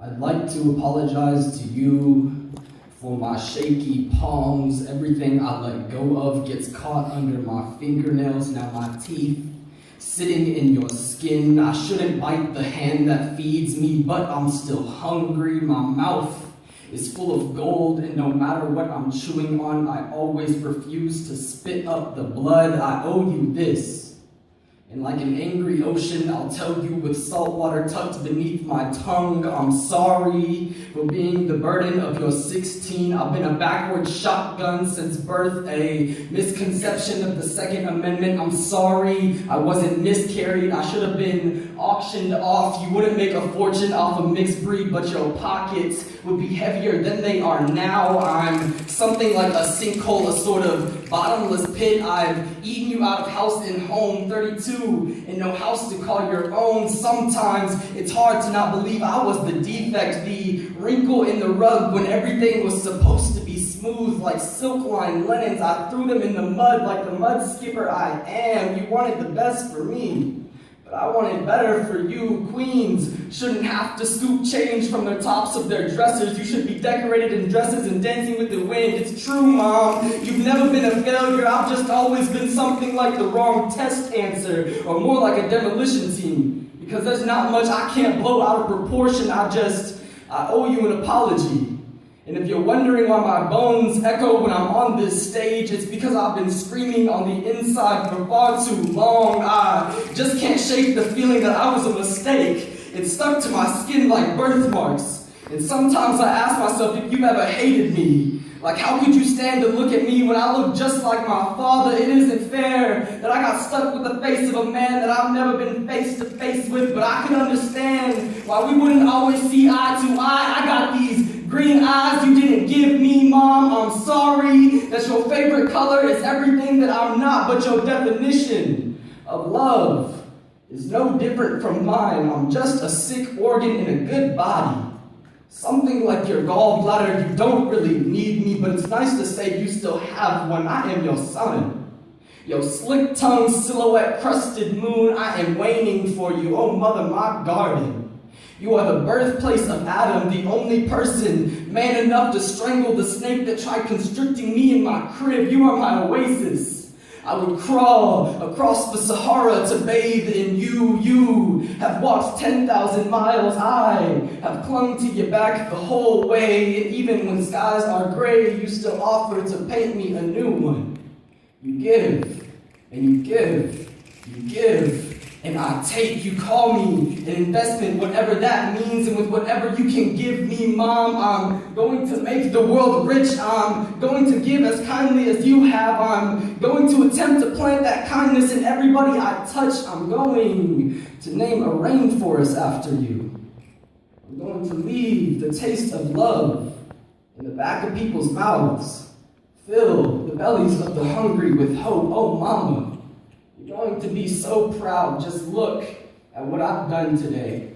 I'd like to apologize to you for my shaky palms. Everything I let go of gets caught under my fingernails. Now my teeth sitting in your skin. I shouldn't bite the hand that feeds me, but I'm still hungry. My mouth is full of gold, and no matter what I'm chewing on, I always refuse to spit up the blood. I owe you this. And like an angry ocean, I'll tell you with salt water tucked beneath my tongue, I'm sorry for being the burden of your 16. I've been a backward shotgun since birth, a misconception of the Second Amendment. I'm sorry I wasn't miscarried. I should have been auctioned off. You wouldn't make a fortune off a mixed breed, but your pockets would be heavier than they are now. I'm something like a sinkhole, a sort of bottomless pit. I've eaten you out of house and home, 32, and no house to call your own. Sometimes it's hard to not believe I was the defect, the wrinkle in the rug when everything was supposed to be smooth like silk-lined linens. I threw them in the mud like the mud skipper I am. You wanted the best for me, but I wanted better for you. Queens shouldn't have to scoop change from the tops of their dressers. You should be decorated in dresses and dancing with the wind. It's true, Mom. You've never been a failure. I've just always been something like the wrong test answer, or more like a demolition team. Because there's not much I can't blow out of proportion. I owe you an apology. And if you're wondering why my bones echo when I'm on this stage, it's because I've been screaming on the inside for far too long. I just can't shake the feeling that I was a mistake. It stuck to my skin like birthmarks. And sometimes I ask myself if you've ever hated me. Like, how could you stand to look at me when I look just like my father? It isn't fair that I got stuck with the face of a man that I've never been face to face with, but I can understand why we wouldn't always see eye to eye. I got these green eyes you didn't give me, Mom. I'm sorry that your favorite color is everything that I'm not, but your definition of love is no different from mine. I'm just a sick organ in a good body. Something like your gallbladder. You don't really need me, but it's nice to say you still have one. I am your son. Your slick-tongued, silhouette-crusted moon, I am waning for you. Oh, mother, my garden. You are the birthplace of Adam, the only person man enough to strangle the snake that tried constricting me in my crib. You are my oasis. I would crawl across the Sahara to bathe in you. You have walked 10,000 miles. I have clung to your back the whole way. And even when skies are gray, you still offer to paint me a new one. You give, and you give, you give. And I take. You call me an investment, whatever that means, and with whatever you can give me, Mom, I'm going to make the world rich. I'm going to give as kindly as you have. I'm going to attempt to plant that kindness in everybody I touch. I'm going to name a rainforest after you. I'm going to leave the taste of love in the back of people's mouths. Fill the bellies of the hungry with hope. Oh, Mama, you're going to be so proud. Just look at what I've done today.